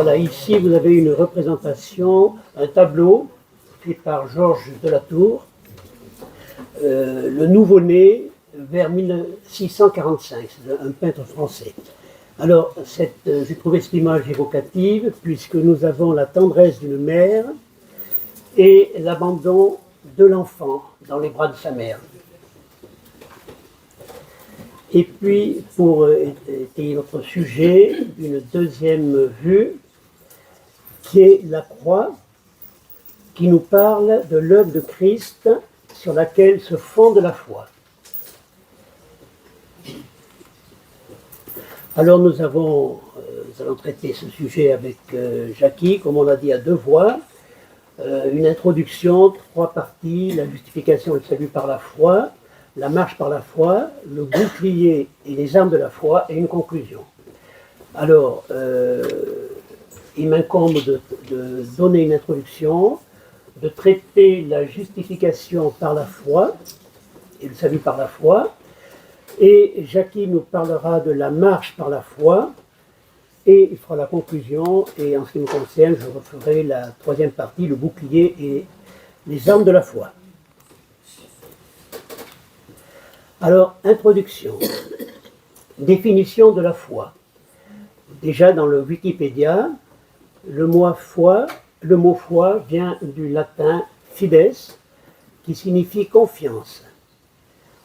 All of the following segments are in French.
Voilà, ici vous avez une représentation, un tableau fait par Georges Delatour, le nouveau-né vers 1645, c'est un peintre français. Alors, j'ai trouvé cette image évocative puisque nous avons la tendresse d'une mère et l'abandon de l'enfant dans les bras de sa mère. Et puis, pour étayer notre sujet, une deuxième vue, qui est la croix, qui nous parle de l'œuvre de Christ sur laquelle se fonde la foi. Alors nous allons traiter ce sujet avec Jackie, comme on l'a dit, à deux voix. Une introduction, trois parties, la justification et le salut par la foi, la marche par la foi, le bouclier et les armes de la foi, et une conclusion. Alors, il m'incombe de donner une introduction, de traiter la justification par la foi et le salut par la foi, et Jackie nous parlera de la marche par la foi, et il fera la conclusion, et en ce qui me concerne, je referai la troisième partie, le bouclier et les armes de la foi. Alors, introduction. Définition de la foi. Déjà dans le Wikipédia, le mot foi vient du latin fides, qui signifie confiance.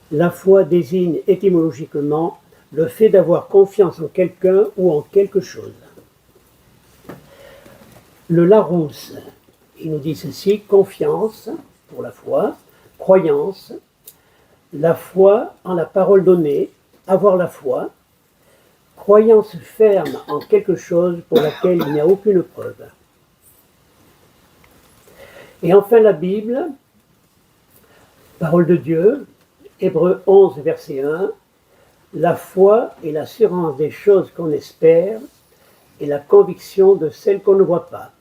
La foi désigne étymologiquement le fait d'avoir confiance en quelqu'un ou en quelque chose. Le Larousse, il nous dit ceci, confiance pour la foi, croyance, la foi en la parole donnée, avoir la foi, croyance ferme en quelque chose pour laquelle il n'y a aucune preuve. Et enfin la Bible, parole de Dieu, Hébreux 11, verset 1, la foi est l'assurance des choses qu'on espère et la conviction de celles qu'on ne voit pas.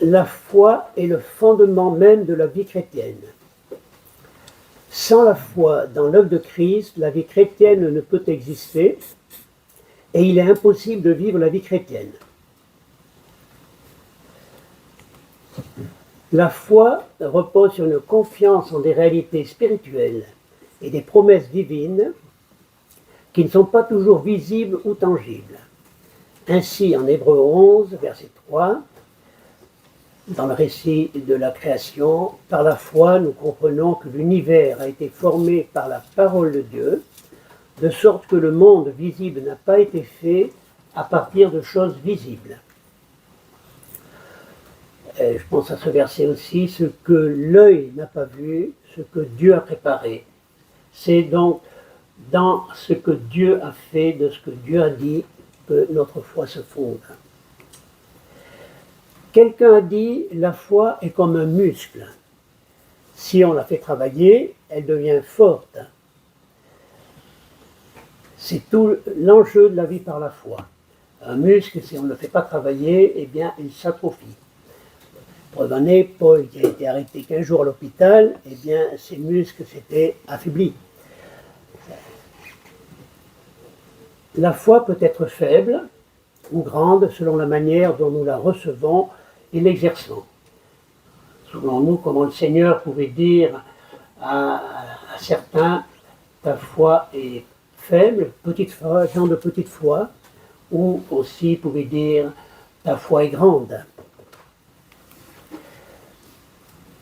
La foi est le fondement même de la vie chrétienne. Sans la foi dans l'œuvre de Christ, la vie chrétienne ne peut exister et il est impossible de vivre la vie chrétienne. La foi repose sur une confiance en des réalités spirituelles et des promesses divines qui ne sont pas toujours visibles ou tangibles. Ainsi, en Hébreux 11, verset 3, dans le récit de la création, par la foi, nous comprenons que l'univers a été formé par la parole de Dieu, de sorte que le monde visible n'a pas été fait à partir de choses visibles. Et je pense à ce verset aussi, ce que l'œil n'a pas vu, ce que Dieu a préparé. C'est donc dans ce que Dieu a fait, de ce que Dieu a dit, que notre foi se fonde. Quelqu'un a dit, la foi est comme un muscle. Si on la fait travailler, elle devient forte. C'est tout l'enjeu de la vie par la foi. Un muscle, si on ne le fait pas travailler, eh bien, il s'atrophie. Preuve en est, Paul, qui a été arrêté 15 jours à l'hôpital, eh bien, ses muscles s'étaient affaiblis. La foi peut être faible ou grande selon la manière dont nous la recevons et l'exerçons. Souvenons-nous comment le Seigneur pouvait dire à certains, ta foi est faible, petite foi, gens de petite foi, ou aussi pouvait dire, ta foi est grande.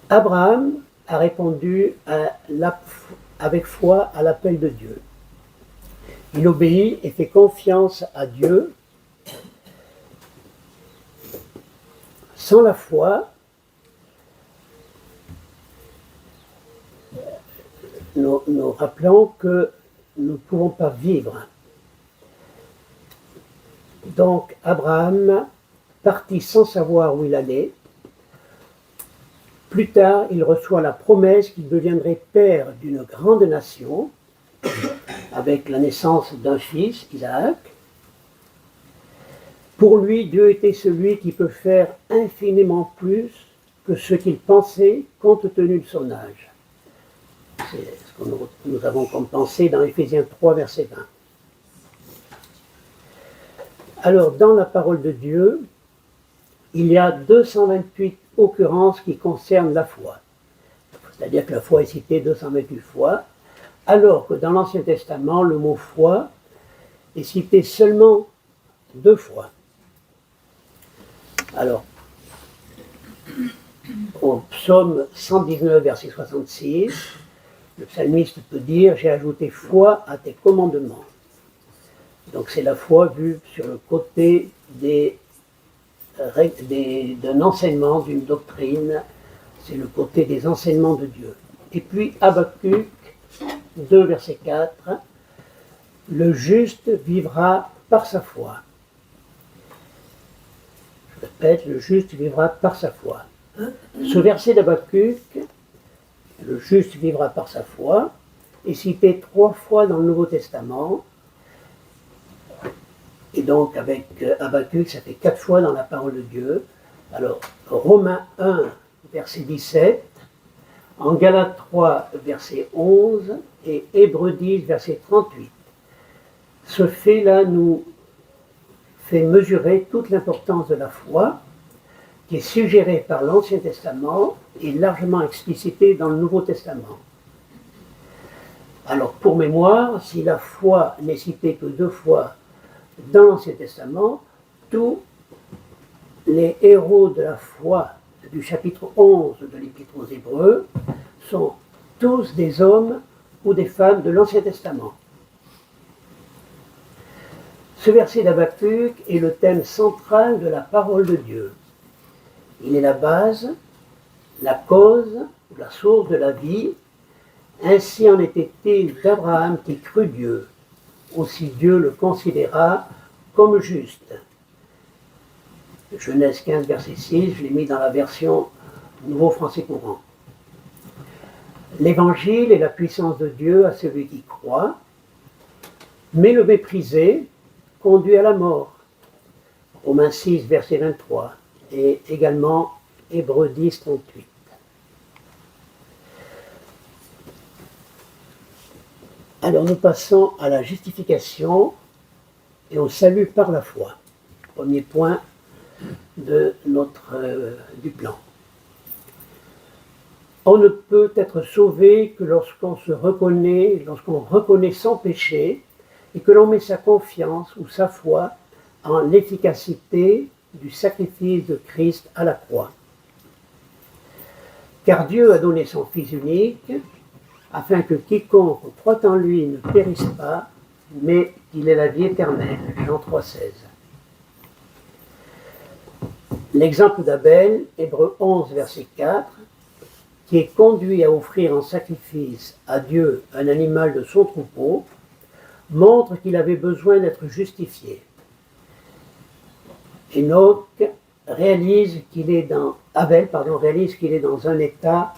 Abraham a répondu avec foi à l'appel de Dieu. Il obéit et fait confiance à Dieu. Sans la foi, nous rappelons que nous ne pouvons pas vivre. Donc Abraham partit sans savoir où il allait. Plus tard, il reçoit la promesse qu'il deviendrait père d'une grande nation, avec la naissance d'un fils, Isaac. Pour lui, Dieu était celui qui peut faire infiniment plus que ce qu'il pensait compte tenu de son âge. C'est ce que nous avons comme pensée dans Éphésiens 3, verset 20. Alors, dans la parole de Dieu, il y a 228 occurrences qui concernent la foi. C'est-à-dire que la foi est citée 228 fois, alors que dans l'Ancien Testament, le mot foi est cité seulement 2 fois. Alors, au psaume 119, verset 66, le psalmiste peut dire « J'ai ajouté foi à tes commandements ». Donc c'est la foi vue sur le côté d'un enseignement, d'une doctrine, c'est le côté des enseignements de Dieu. Et puis Habakkuk 2, verset 4, « Le juste vivra par sa foi ». Je répète, le juste vivra par sa foi. Ce verset d'Habakkuk, le juste vivra par sa foi, est cité 3 fois dans le Nouveau Testament. Et donc avec Habakkuk, ça fait 4 fois dans la parole de Dieu. Alors, Romains 1, verset 17, en Galates 3, verset 11, et Hébreux 10, verset 38. Ce fait-là nous fait mesurer toute l'importance de la foi, qui est suggérée par l'Ancien Testament et largement explicitée dans le Nouveau Testament. Alors, pour mémoire, si la foi n'est citée que 2 fois dans l'Ancien Testament, tous les héros de la foi du chapitre 11 de l'Épître aux Hébreux sont tous des hommes ou des femmes de l'Ancien Testament. Ce verset d'Habakkuk est le thème central de la parole de Dieu. Il est la base, la cause, la source de la vie. Ainsi en était-il d'Abraham qui crut Dieu. Aussi Dieu le considéra comme juste. Genèse 15, verset 6, je l'ai mis dans la version Nouveau Français Courant. L'évangile est la puissance de Dieu à celui qui croit, mais le mépriser conduit à la mort. Romains 6, verset 23, et également Hébreux 10, 38. Alors nous passons à la justification et au salut par la foi. Premier point du plan. On ne peut être sauvé que lorsqu'on reconnaît son péché et que l'on met sa confiance ou sa foi en l'efficacité du sacrifice de Christ à la croix. Car Dieu a donné son Fils unique afin que quiconque croit en lui ne périsse pas, mais qu'il ait la vie éternelle. Jean 3, 16. L'exemple d'Abel, Hébreux 11, verset 4, qui est conduit à offrir en sacrifice à Dieu un animal de son troupeau, montre qu'il avait besoin d'être justifié. Abel réalise qu'il est dans un état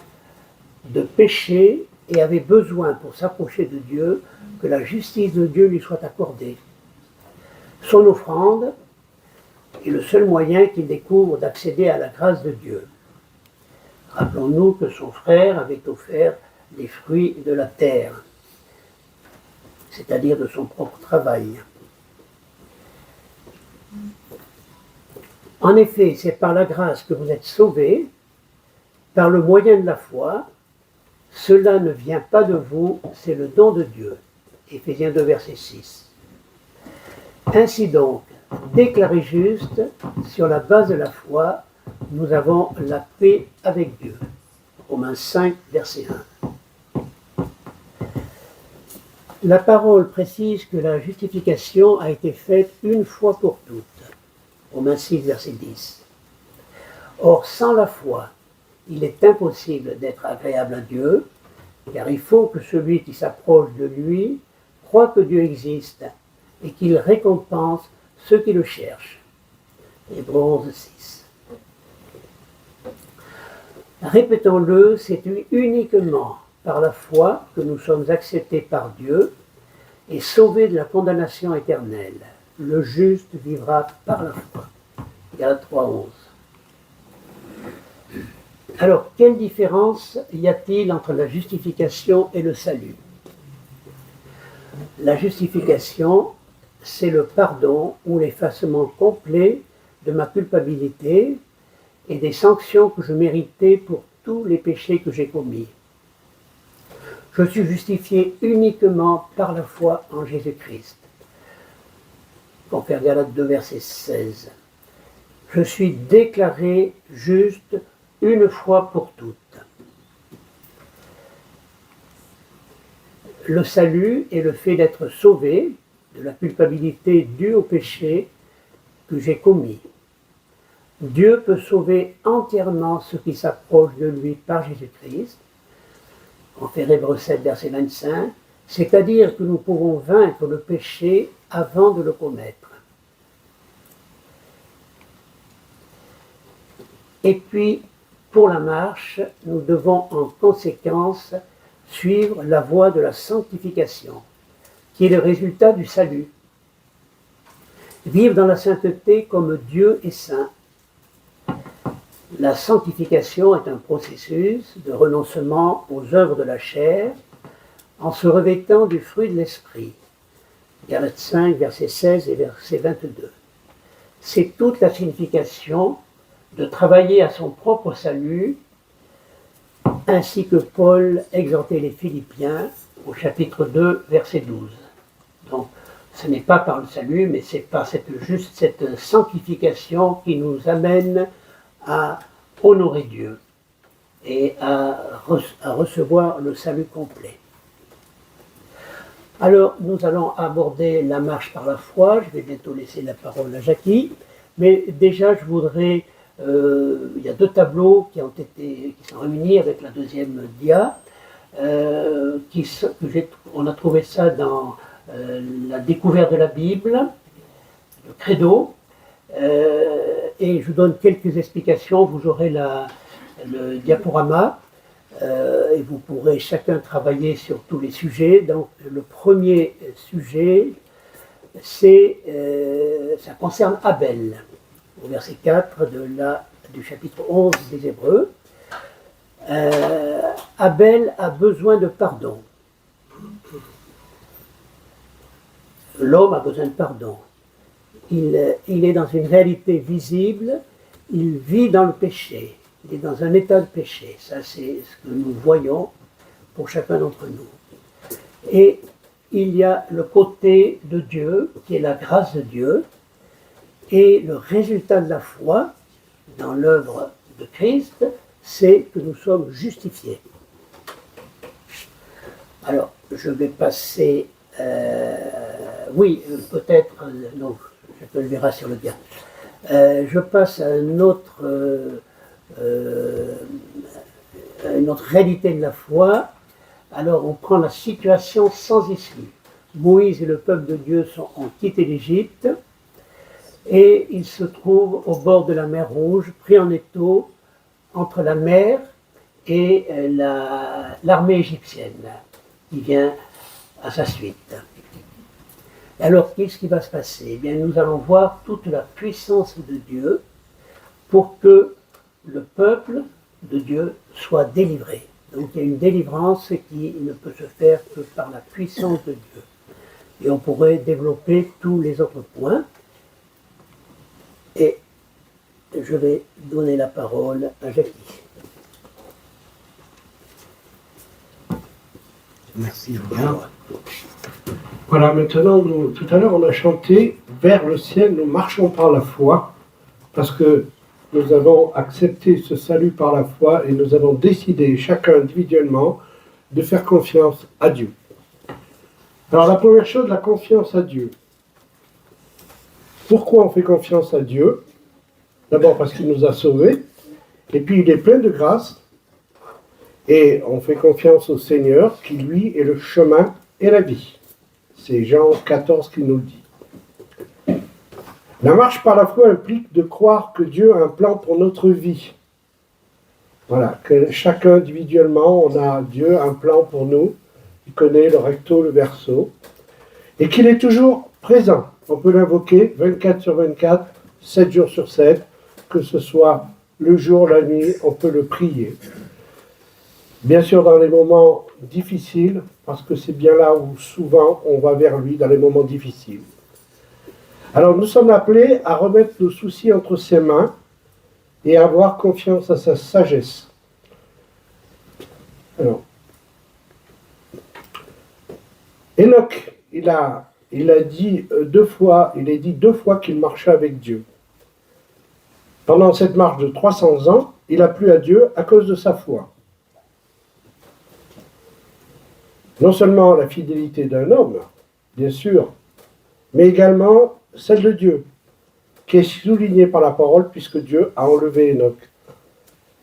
de péché et avait besoin, pour s'approcher de Dieu, que la justice de Dieu lui soit accordée. Son offrande est le seul moyen qu'il découvre d'accéder à la grâce de Dieu. Rappelons-nous que son frère avait offert les fruits de la terre, c'est-à-dire de son propre travail. En effet, c'est par la grâce que vous êtes sauvés, par le moyen de la foi. Cela ne vient pas de vous, c'est le don de Dieu. Éphésiens 2, verset 6. Ainsi donc, déclarés justes, sur la base de la foi, nous avons la paix avec Dieu. Romains 5, verset 1. La parole précise que la justification a été faite une fois pour toutes. Romains 6, verset 10. Or, sans la foi, il est impossible d'être agréable à Dieu, car il faut que celui qui s'approche de lui croit que Dieu existe et qu'il récompense ceux qui le cherchent. Hébreux 11, 6. Répétons-le, c'est uniquement par la foi que nous sommes acceptés par Dieu et sauvés de la condamnation éternelle. Le juste vivra par la foi. Galates 3, 11. Alors, quelle différence y a-t-il entre la justification et le salut? La justification c'est le pardon ou l'effacement complet de ma culpabilité et des sanctions que je méritais pour tous les péchés que j'ai commis. Je suis justifié uniquement par la foi en Jésus-Christ. Confère Galates 2, verset 16. Je suis déclaré juste une fois pour toutes. Le salut est le fait d'être sauvé de la culpabilité due au péché que j'ai commis. Dieu peut sauver entièrement ceux qui s'approchent de lui par Jésus-Christ. Confère Hébreux 7, verset 25, c'est-à-dire que nous pouvons vaincre le péché avant de le commettre. Et puis, pour la marche, nous devons en conséquence suivre la voie de la sanctification, qui est le résultat du salut. Vivre dans la sainteté comme Dieu est saint. La sanctification est un processus de renoncement aux œuvres de la chair en se revêtant du fruit de l'esprit. Galates 5, verset 16 et verset 22. C'est toute la signification de travailler à son propre salut, ainsi que Paul exhortait les Philippiens au chapitre 2, verset 12. Donc, ce n'est pas par le salut, mais c'est par cette sanctification qui nous amène à honorer Dieu et à recevoir le salut complet. Alors, nous allons aborder la marche par la foi. Je vais bientôt laisser la parole à Jackie, mais déjà, je voudrais... il y a deux tableaux qui sont réunis avec la deuxième dia. On a trouvé ça dans la découverte de la Bible, le credo. Et je vous donne quelques explications. Vous aurez le diaporama et vous pourrez chacun travailler sur tous les sujets. Donc, le premier sujet, ça concerne Abel. Au verset 4 du chapitre 11 des Hébreux. Abel a besoin de pardon. L'homme a besoin de pardon. Il est dans une réalité visible, il vit dans le péché, il est dans un état de péché. Ça, c'est ce que nous voyons pour chacun d'entre nous. Et il y a le côté de Dieu, qui est la grâce de Dieu, et le résultat de la foi dans l'œuvre de Christ, c'est que nous sommes justifiés. Alors, je vais passer... peut-être... non, chacun le verra sur le bien. Je passe à une autre réalité de la foi. Alors, on prend la situation sans issue. Moïse et le peuple de Dieu ont quitté l'Égypte, et ils se trouvent au bord de la mer Rouge, pris en étau entre la mer et l'armée égyptienne qui vient à sa suite. Alors, qu'est-ce qui va se passer? Eh bien, nous allons voir toute la puissance de Dieu pour que le peuple de Dieu soit délivré. Donc, il y a une délivrance qui ne peut se faire que par la puissance de Dieu. Et on pourrait développer tous les autres points. Et je vais donner la parole à Jackie. Merci Julien. Voilà, maintenant, tout à l'heure, on a chanté « Vers le ciel, nous marchons par la foi » parce que nous avons accepté ce salut par la foi et nous avons décidé, chacun individuellement, de faire confiance à Dieu. Alors, la première chose, la confiance à Dieu. Pourquoi on fait confiance à Dieu? D'abord parce qu'il nous a sauvés, et puis il est plein de grâce, et on fait confiance au Seigneur qui, lui, est le chemin et la vie. C'est Jean 14 qui nous le dit. La marche par la foi implique de croire que Dieu a un plan pour notre vie. Voilà, que chacun individuellement, on a Dieu, un plan pour nous. Il connaît le recto, le verso, et qu'il est toujours présent. On peut l'invoquer 24 sur 24, 7 jours sur 7, que ce soit le jour, la nuit, on peut le prier. Bien sûr, dans les moments difficiles, parce que c'est bien là où souvent on va vers lui, dans les moments difficiles. Alors nous sommes appelés à remettre nos soucis entre ses mains et à avoir confiance à sa sagesse. Alors, Enoch, il a dit deux fois qu'il marchait avec Dieu. Pendant cette marche de 300 ans, il a plu à Dieu à cause de sa foi. Non seulement la fidélité d'un homme, bien sûr, mais également celle de Dieu, qui est soulignée par la parole, puisque Dieu a enlevé Enoch.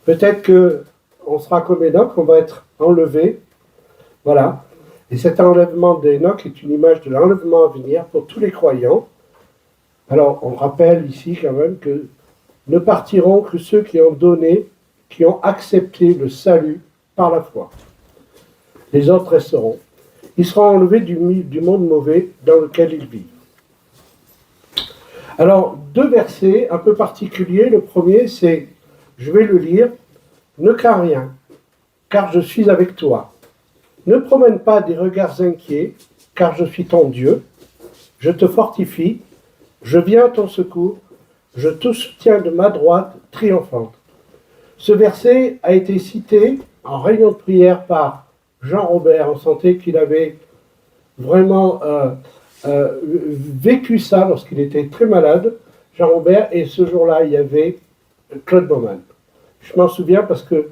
Peut-être qu'on sera comme Enoch, on va être enlevé. Voilà. Et cet enlèvement d'Enoch est une image de l'enlèvement à venir pour tous les croyants. Alors, on rappelle ici quand même que ne partiront que ceux qui ont donné, qui ont accepté le salut par la foi. Les autres resteront. Ils seront enlevés du monde mauvais dans lequel ils vivent. Alors, deux versets un peu particuliers. Le premier, c'est, je vais le lire, « Ne crains rien, car je suis avec toi. Ne promène pas des regards inquiets, car je suis ton Dieu. Je te fortifie, je viens à ton secours, je te soutiens de ma droite triomphante. » Ce verset a été cité en réunion de prière par Jean Robert. On sentait qu'il avait vraiment vécu ça lorsqu'il était très malade, Jean Robert, et ce jour-là, il y avait Claude Baumann. Je m'en souviens parce que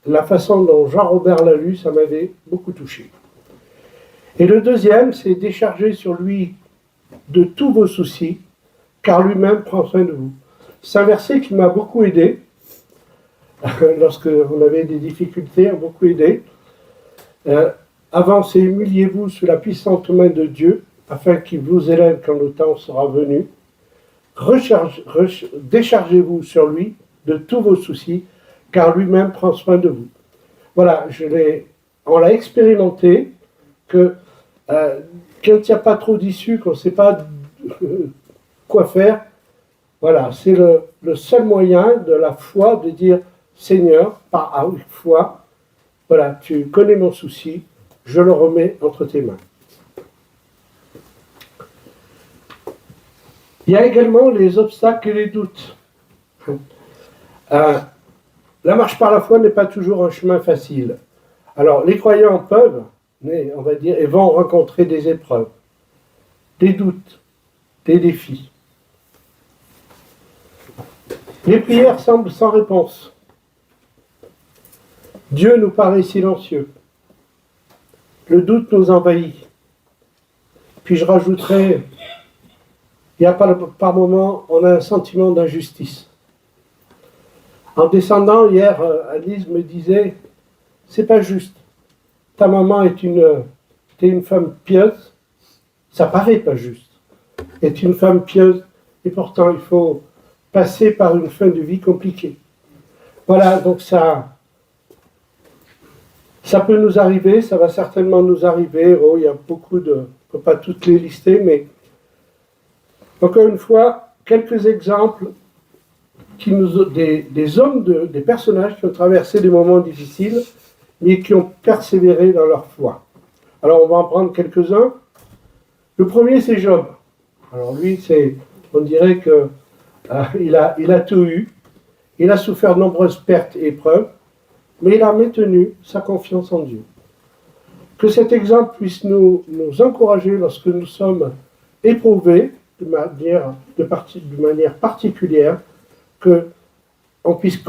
la façon dont Jean Robert l'a lu, ça m'avait beaucoup touché. Et le deuxième, c'est décharger sur lui de tous vos soucis, car lui-même prend soin de vous. C'est un verset qui m'a beaucoup aidé, lorsque on avait des difficultés, beaucoup aidé. Avancez, humiliez-vous sous la puissante main de Dieu, afin qu'il vous élève quand le temps sera venu. Déchargez-vous sur lui de tous vos soucis, car lui-même prend soin de vous. Voilà, on l'a expérimenté, que quand il n'y a pas trop d'issue, qu'on ne sait pas quoi faire, voilà, c'est le seul moyen de la foi de dire, Seigneur, par foi, voilà, tu connais mon souci, je le remets entre tes mains. Il y a également les obstacles et les doutes. La marche par la foi n'est pas toujours un chemin facile. Alors, les croyants peuvent, mais on va dire, et vont rencontrer des épreuves, des doutes, des défis. Les prières semblent sans réponse. Dieu nous paraît silencieux. Le doute nous envahit. Puis je rajouterai, il y a par moments, on a un sentiment d'injustice. En descendant hier, Alice me disait, c'est pas juste. Ta maman t'es une femme pieuse, ça paraît pas juste. Est une femme pieuse, et pourtant il faut passer par une fin de vie compliquée. Voilà, donc ça peut nous arriver, ça va certainement nous arriver. Oh, il y a beaucoup de, on ne peut pas toutes les lister, mais encore une fois, quelques exemples des hommes, des personnages qui ont traversé des moments difficiles, mais qui ont persévéré dans leur foi. Alors, on va en prendre quelques-uns. Le premier, c'est Job. Alors lui, on dirait qu'il a tout eu. Il a souffert de nombreuses pertes et épreuves, mais il a maintenu sa confiance en Dieu. Que cet exemple puisse nous encourager lorsque nous sommes éprouvés de manière particulière, qu'on puisse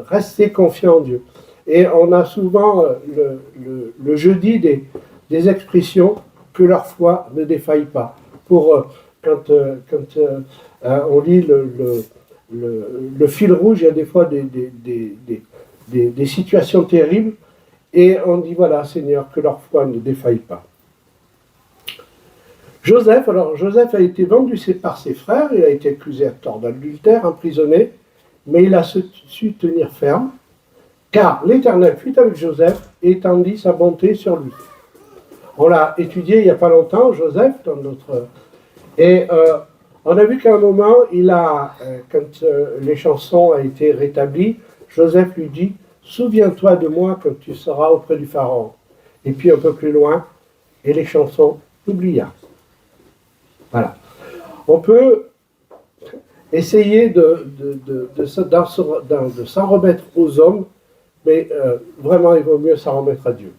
rester confiant en Dieu. Et on a souvent le jeudi des expressions que leur foi ne défaille pas. Quand on lit le fil rouge, il y a des fois des situations terribles, et on dit voilà, Seigneur, que leur foi ne défaille pas. Joseph a été vendu par ses frères, il a été accusé à tort d'adultère, emprisonné, mais il a su tenir ferme, car l'Éternel fut avec Joseph et étendit sa bonté sur lui. On l'a étudié il n'y a pas longtemps, Joseph, dans notre... Et on a vu qu'à un moment, quand les chansons ont été rétablies, Joseph lui dit « Souviens-toi de moi quand tu seras auprès du Pharaon. » Et puis un peu plus loin, et les chansons oublia. Voilà. On peut essayer de s'en remettre aux hommes, mais vraiment, il vaut mieux s'en remettre à Dieu.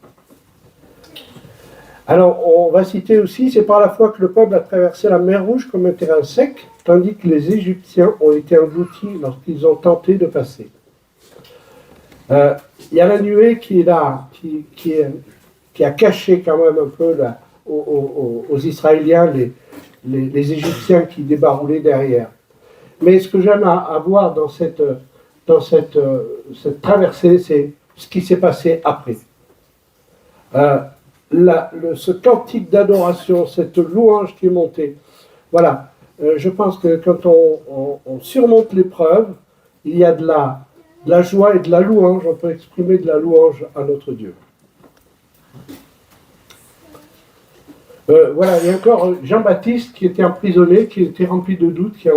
Alors, on va citer aussi, c'est par la foi que le peuple a traversé la mer Rouge comme un terrain sec, tandis que les Égyptiens ont été engloutis lorsqu'ils ont tenté de passer. Il y a la nuée qui est là, qui a caché quand même un peu là, aux Israéliens les Égyptiens qui débarroulaient derrière. Mais ce que j'aime à voir dans cette traversée, c'est ce qui s'est passé après. Ce cantique d'adoration, cette louange qui est montée, voilà, je pense que quand on surmonte l'épreuve, il y a de la joie et de la louange, on peut exprimer de la louange à notre Dieu. Voilà, il y a encore Jean-Baptiste qui était emprisonné, qui était rempli de doutes, qui a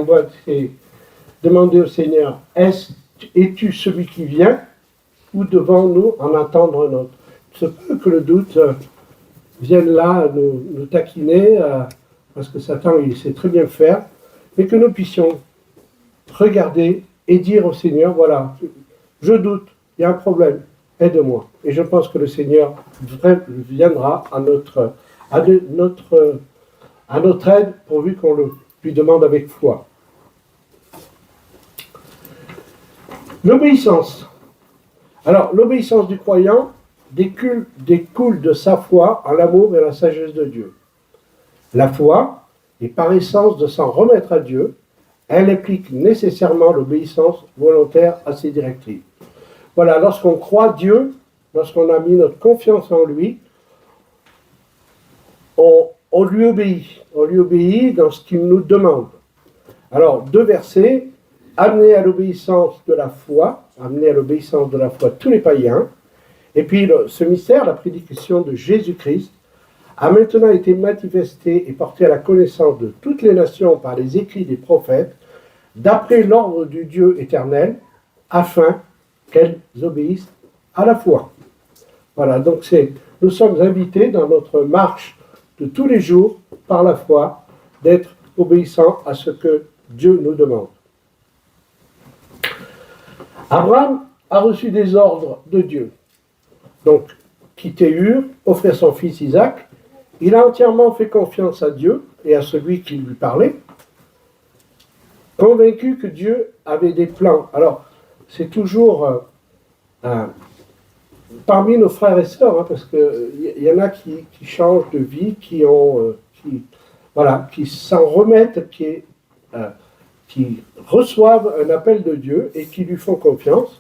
demandé au Seigneur, es-tu celui qui vient, ou devons-nous en attendre un autre? Il se peut que le doute vienne là nous taquiner, parce que Satan, il sait très bien faire, mais que nous puissions regarder et dire au Seigneur, voilà, je doute, il y a un problème, aide-moi. Et je pense que le Seigneur viendra à notre aide, pourvu qu'on le lui demande avec foi. L'obéissance. Alors, l'obéissance du croyant découle de sa foi en l'amour et la sagesse de Dieu. La foi est par essence de s'en remettre à Dieu. Elle implique nécessairement l'obéissance volontaire à ses directives. Voilà, lorsqu'on croit Dieu, lorsqu'on a mis notre confiance en lui, on lui obéit. On lui obéit dans ce qu'il nous demande. Alors, 2 versets. Amener à l'obéissance de la foi tous les païens. Et puis, ce mystère, la prédication de Jésus-Christ, a maintenant été manifesté et porté à la connaissance de toutes les nations par les écrits des prophètes, d'après l'ordre du Dieu éternel, afin qu'elles obéissent à la foi. Voilà, donc nous sommes invités dans notre marche de tous les jours, par la foi, d'être obéissants à ce que Dieu nous demande. Abraham a reçu des ordres de Dieu. Donc, quitter Ur, offrir son fils Isaac, il a entièrement fait confiance à Dieu et à celui qui lui parlait, convaincu que Dieu avait des plans. Alors, c'est toujours parmi nos frères et sœurs, parce qu'il y en a qui changent de vie, qui s'en remettent, qui reçoivent un appel de Dieu et qui lui font confiance.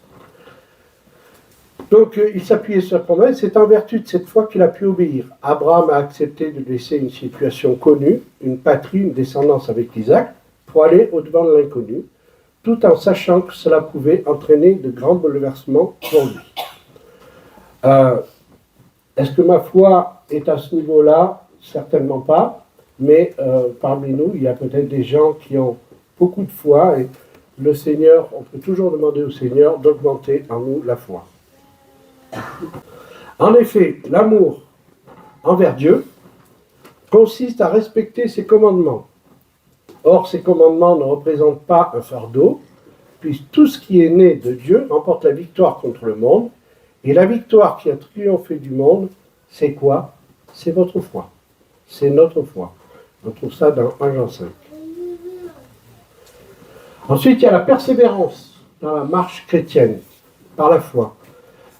Donc, il s'appuyait sur sa promesse. C'est en vertu de cette foi qu'il a pu obéir. Abraham a accepté de laisser une situation connue, une patrie, une descendance avec Isaac, pour aller au-devant de l'inconnu, tout en sachant que cela pouvait entraîner de grands bouleversements pour lui. Est-ce que ma foi est à ce niveau-là? Certainement pas. Mais parmi nous, il y a peut-être des gens qui ont beaucoup de foi, et le Seigneur, on peut toujours demander au Seigneur d'augmenter en nous la foi. En effet, l'amour envers Dieu consiste à respecter ses commandements. Or, ces commandements ne représentent pas un fardeau, puisque tout ce qui est né de Dieu remporte la victoire contre le monde, et la victoire qui a triomphé du monde, c'est quoi? C'est votre foi. C'est notre foi. On trouve ça dans 1 Jean 5. Ensuite, il y a la persévérance dans la marche chrétienne, par la foi.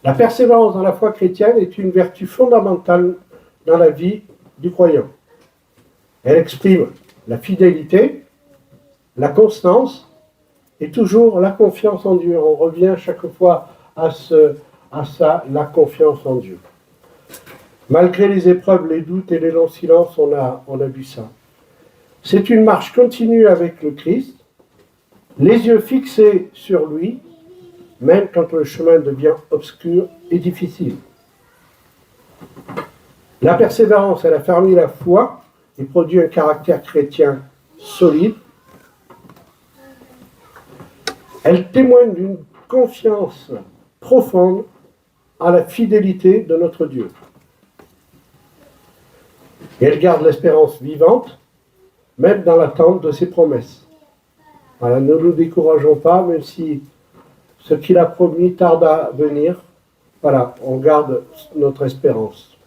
La persévérance dans la foi chrétienne est une vertu fondamentale dans la vie du croyant. Elle exprime la fidélité, la constance et toujours la confiance en Dieu. On revient chaque fois à ça, la confiance en Dieu. Malgré les épreuves, les doutes et les longs silences, on a vu ça. C'est une marche continue avec le Christ, les yeux fixés sur lui, même quand le chemin devient obscur et difficile. La persévérance, elle a fermé la foi et produit un caractère chrétien solide. Elle témoigne d'une confiance profonde à la fidélité de notre Dieu. Et elle garde l'espérance vivante même dans l'attente de ses promesses. Voilà, ne nous décourageons pas, même si ce qu'il a promis tarde à venir. Voilà, on garde notre espérance.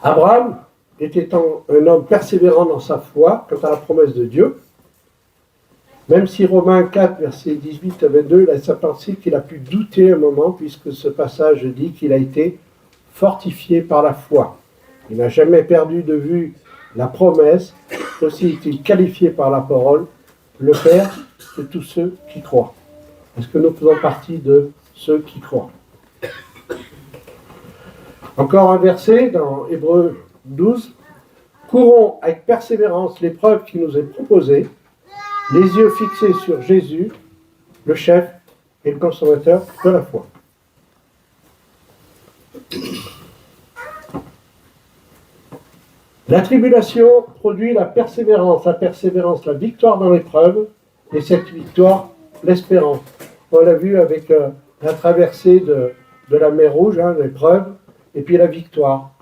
Abraham était un homme persévérant dans sa foi quant à la promesse de Dieu, même si Romains 4, versets 18 à 22 laisse à penser qu'il a pu douter un moment, puisque ce passage dit qu'il a été fortifié par la foi. Il n'a jamais perdu de vue la promesse, aussi est-il qualifié par la parole, le Père de tous ceux qui croient. Est-ce que nous faisons partie de ceux qui croient? Encore un verset dans Hébreux 12. Courons avec persévérance l'épreuve qui nous est proposée, les yeux fixés sur Jésus, le chef et le consommateur de la foi. La tribulation produit la persévérance la victoire dans l'épreuve, et cette victoire, l'espérance. On l'a vu avec la traversée de la mer Rouge, l'épreuve, et puis la victoire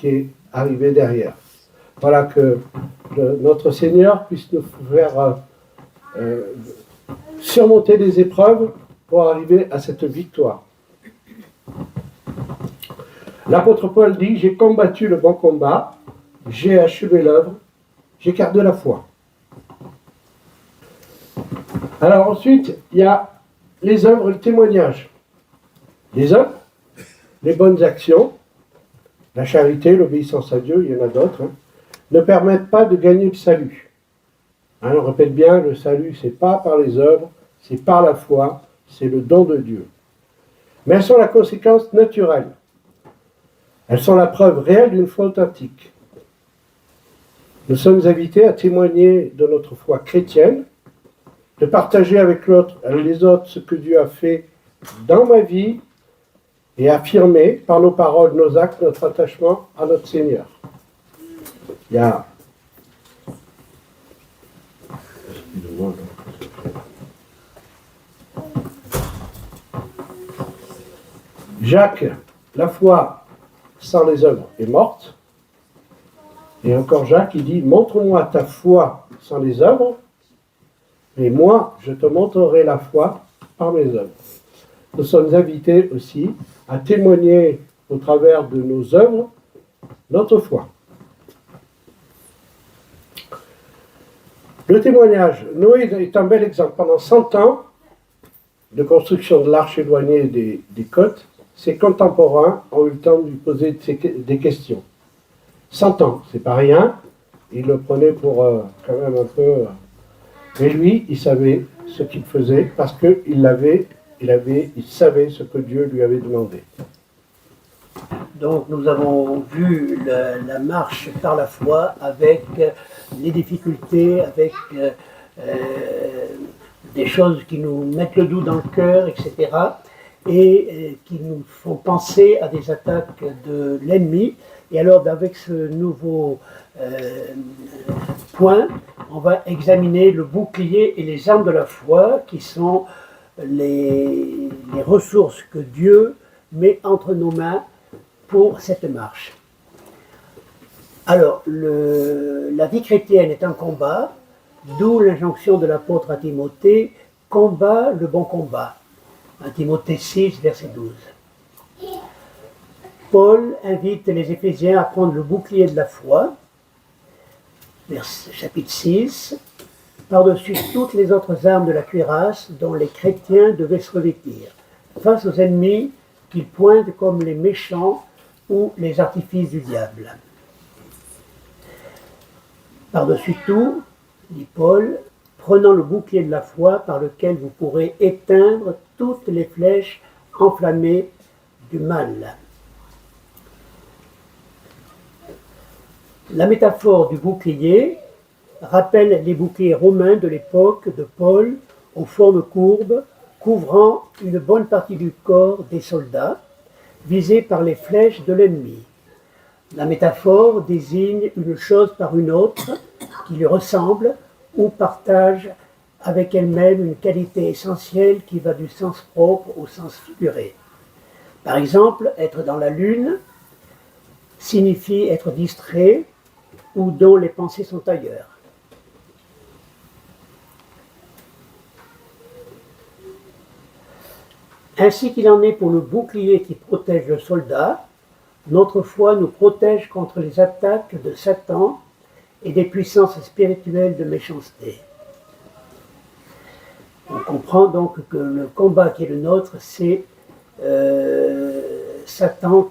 qui est arrivée derrière. Voilà, que notre Seigneur puisse nous faire surmonter les épreuves pour arriver à cette victoire. L'apôtre Paul dit « J'ai combattu le bon combat, j'ai achevé l'œuvre, j'ai gardé la foi. » Alors ensuite, il y a les œuvres et le témoignage. Les œuvres, les bonnes actions, la charité, l'obéissance à Dieu, il y en a d'autres, ne permettent pas de gagner le salut. On répète bien, le salut, c'est pas par les œuvres, c'est par la foi, c'est le don de Dieu. Mais elles sont la conséquence naturelle. Elles sont la preuve réelle d'une foi authentique. Nous sommes invités à témoigner de notre foi chrétienne, de partager avec les autres ce que Dieu a fait dans ma vie et affirmer par nos paroles, nos actes, notre attachement à notre Seigneur. Il y a... Jacques, la foi sans les œuvres est morte. Et encore Jacques, il dit, montre-moi ta foi sans les œuvres, et moi, je te montrerai la foi par mes œuvres. Nous sommes invités aussi à témoigner au travers de nos œuvres notre foi. Le témoignage. Noé est un bel exemple. Pendant 100 ans de construction de l'arche éloignée des côtes, ses contemporains ont eu le temps de lui poser des questions. 100 ans, c'est pas rien. Il le prenait pour quand même un peu... Mais lui, il savait ce qu'il faisait parce qu'il savait ce que Dieu lui avait demandé. Donc nous avons vu la marche par la foi avec les difficultés, avec des choses qui nous mettent le doute dans le cœur, etc. Et qui nous font penser à des attaques de l'ennemi. Et alors avec ce nouveau point, on va examiner le bouclier et les armes de la foi, qui sont les ressources que Dieu met entre nos mains pour cette marche. Alors, la vie chrétienne est un combat, d'où l'injonction de l'apôtre à Timothée, combat le bon combat. À Timothée 6, verset 12. Paul invite les Éphésiens à prendre le bouclier de la foi, chapitre 6, par-dessus toutes les autres armes de la cuirasse dont les chrétiens devaient se revêtir, face aux ennemis qu'ils pointent comme les méchants ou les artifices du diable. Par-dessus tout, dit Paul, prenant le bouclier de la foi par lequel vous pourrez éteindre toutes les flèches enflammées du mal. La métaphore du bouclier rappelle les boucliers romains de l'époque de Paul aux formes courbes, couvrant une bonne partie du corps des soldats, visés par les flèches de l'ennemi. La métaphore désigne une chose par une autre qui lui ressemble ou partage avec elle-même une qualité essentielle qui va du sens propre au sens figuré. Par exemple, être dans la lune, signifie être distrait ou dont les pensées sont ailleurs. Ainsi qu'il en est pour le bouclier qui protège le soldat, notre foi nous protège contre les attaques de Satan et des puissances spirituelles de méchanceté. On comprend donc que le combat qui est le nôtre, c'est Satan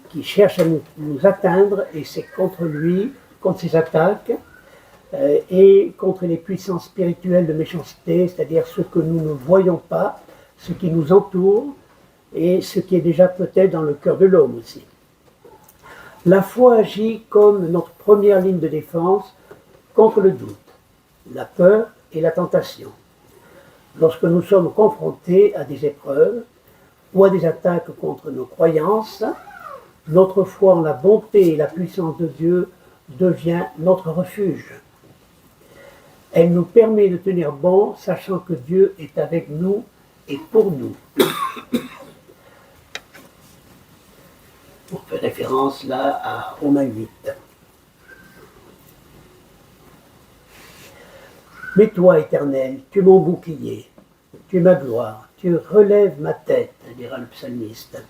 qui cherche à nous atteindre, et c'est contre lui, contre ses attaques, et contre les puissances spirituelles de méchanceté, c'est-à-dire ce que nous ne voyons pas, ce qui nous entoure, et ce qui est déjà peut-être dans le cœur de l'homme aussi. La foi agit comme notre première ligne de défense contre le doute, la peur et la tentation. Lorsque nous sommes confrontés à des épreuves ou à des attaques contre nos croyances, notre foi en la bonté et la puissance de Dieu devient notre refuge. Elle nous permet de tenir bon, sachant que Dieu est avec nous et pour nous. On fait référence là à Romains 8. Mais toi, Éternel, tu es mon bouclier, tu es ma gloire, tu relèves ma tête, dira le psalmiste.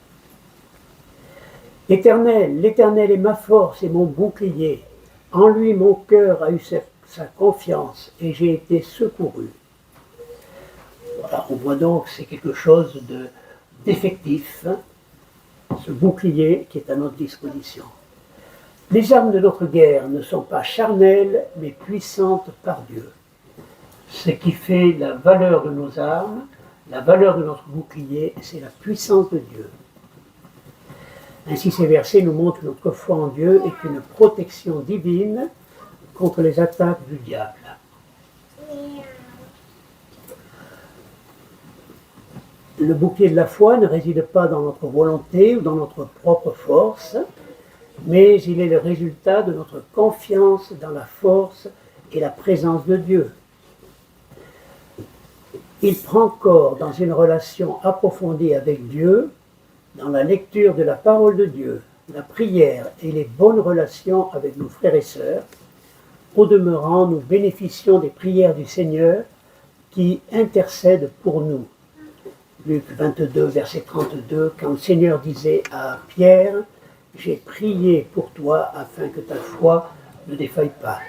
L'Éternel est ma force et mon bouclier. En lui, mon cœur a eu sa confiance et j'ai été secouru. Voilà, on voit donc que c'est quelque chose d'effectif, ce bouclier qui est à notre disposition. Les armes de notre guerre ne sont pas charnelles, mais puissantes par Dieu. Ce qui fait la valeur de nos armes, la valeur de notre bouclier, c'est la puissance de Dieu. Ainsi, ces versets nous montrent que notre foi en Dieu est une protection divine contre les attaques du diable. Le bouclier de la foi ne réside pas dans notre volonté ou dans notre propre force, mais il est le résultat de notre confiance dans la force et la présence de Dieu. Il prend corps dans une relation approfondie avec Dieu, dans la lecture de la parole de Dieu, la prière et les bonnes relations avec nos frères et sœurs. Au demeurant, nous bénéficions des prières du Seigneur qui intercèdent pour nous. Luc 22, verset 32, quand le Seigneur disait à Pierre, « J'ai prié pour toi afin que ta foi ne défaille pas. »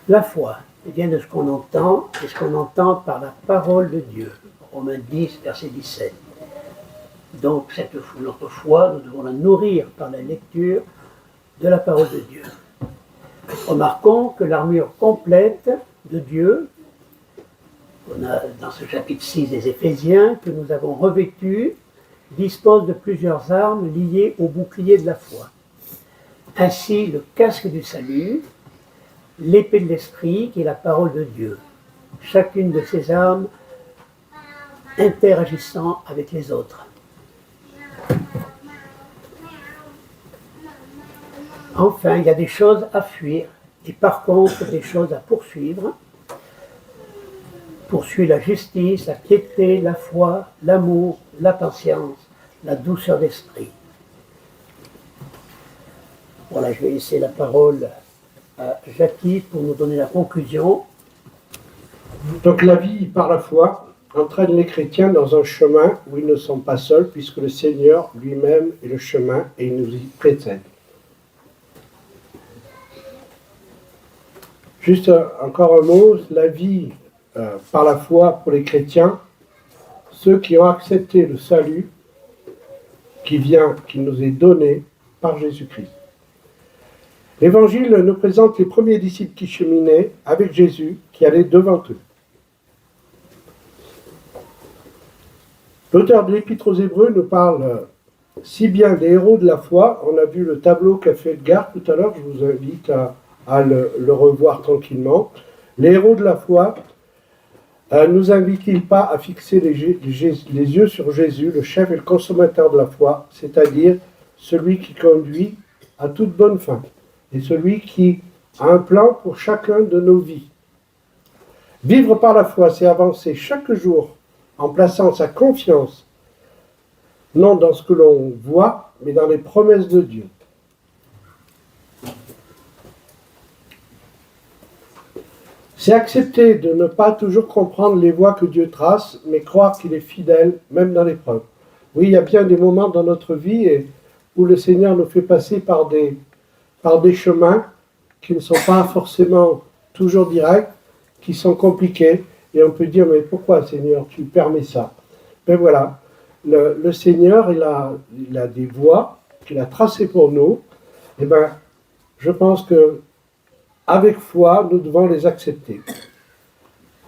La foi vient de ce qu'on entend, et ce qu'on entend par la parole de Dieu. Romains 10, verset 17. Donc, notre foi, nous devons la nourrir par la lecture de la parole de Dieu. Remarquons que l'armure complète de Dieu, on a dans ce chapitre 6 des Éphésiens, que nous avons revêtu, dispose de plusieurs armes liées au bouclier de la foi. Ainsi, le casque du salut, l'épée de l'esprit, qui est la parole de Dieu. Chacune de ces armes interagissant avec les autres. Enfin, il y a des choses à fuir et par contre des choses à poursuivre. Poursuit la justice, la piété, la foi, l'amour, la patience, la douceur d'esprit. Voilà, je vais laisser la parole à Jackie pour nous donner la conclusion. Donc la vie par la foi entraîne les chrétiens dans un chemin où ils ne sont pas seuls, puisque le Seigneur lui-même est le chemin et il nous y précède. Juste encore un mot, la vie par la foi pour les chrétiens, ceux qui ont accepté le salut qui nous est donné par Jésus-Christ. L'Évangile nous présente les premiers disciples qui cheminaient avec Jésus, qui allait devant eux. L'auteur de l'Épître aux Hébreux nous parle si bien des héros de la foi. On a vu le tableau qu'a fait Edgar tout à l'heure, je vous invite à le revoir tranquillement. Les héros de la foi, nous invite-t-il pas à fixer les yeux sur Jésus, le chef et le consommateur de la foi, c'est-à-dire celui qui conduit à toute bonne fin, et celui qui a un plan pour chacun de nos vies. Vivre par la foi, c'est avancer chaque jour en plaçant sa confiance non dans ce que l'on voit, mais dans les promesses de Dieu. C'est accepter de ne pas toujours comprendre les voies que Dieu trace, mais croire qu'il est fidèle, même dans l'épreuve. Oui, il y a bien des moments dans notre vie où le Seigneur nous fait passer par des chemins qui ne sont pas forcément toujours directs, qui sont compliqués, et on peut dire, mais pourquoi Seigneur, tu permets ça? Ben voilà, le Seigneur, il a des voies qu'il a tracées pour nous, et ben, je pense que avec foi, nous devons les accepter.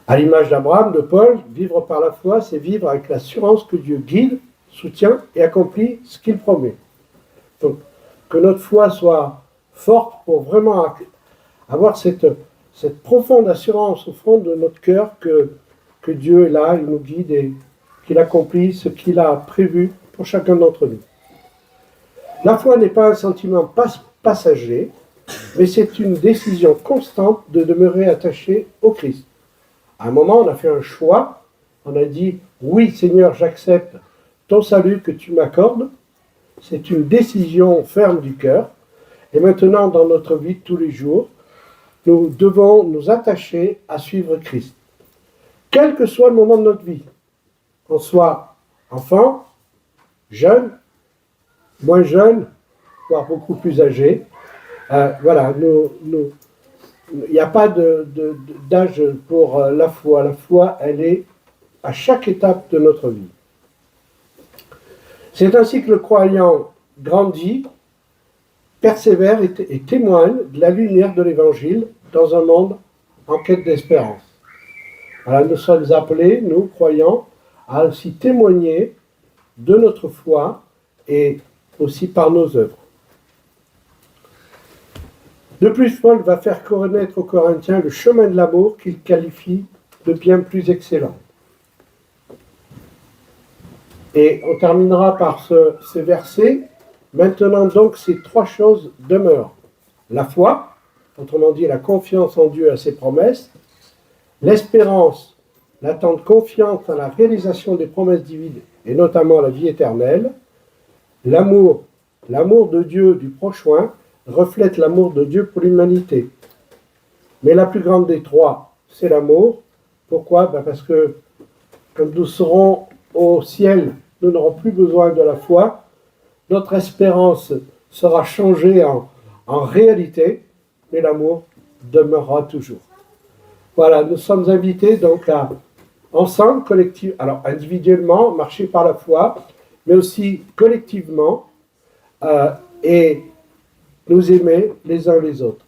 À l'image d'Abraham, de Paul, vivre par la foi, c'est vivre avec l'assurance que Dieu guide, soutient et accomplit ce qu'il promet. Donc, que notre foi soit forte pour vraiment avoir cette profonde assurance au fond de notre cœur que Dieu est là, il nous guide et qu'il accomplit ce qu'il a prévu pour chacun d'entre nous. La foi n'est pas un sentiment passager, mais c'est une décision constante de demeurer attaché au Christ. À un moment, on a fait un choix, on a dit « Oui, Seigneur, j'accepte ton salut que tu m'accordes ». C'est une décision ferme du cœur. Et maintenant, dans notre vie de tous les jours, nous devons nous attacher à suivre Christ. Quel que soit le moment de notre vie, qu'on soit enfant, jeune, moins jeune, voire beaucoup plus âgé, voilà, il n'y a pas d'âge pour la foi. La foi, elle est à chaque étape de notre vie. C'est ainsi que le croyant grandit, persévère et témoigne de la lumière de l'Évangile dans un monde en quête d'espérance. Alors nous sommes appelés, nous, croyants, à aussi témoigner de notre foi et aussi par nos œuvres. De plus, Paul va faire connaître aux Corinthiens le chemin de l'amour qu'il qualifie de bien plus excellent. Et on terminera par ces versets. Maintenant donc, ces trois choses demeurent. La foi, autrement dit la confiance en Dieu et à ses promesses, l'espérance, l'attente confiante à la réalisation des promesses divines et notamment la vie éternelle, l'amour de Dieu du prochain reflète l'amour de Dieu pour l'humanité. Mais la plus grande des trois, c'est l'amour. Pourquoi? Parce que quand nous serons au ciel, nous n'aurons plus besoin de la foi. Notre espérance sera changée en réalité, mais l'amour demeurera toujours. Voilà, nous sommes invités donc à, ensemble, collectivement, alors individuellement, marcher par la foi, mais aussi collectivement, et nous aimer les uns les autres.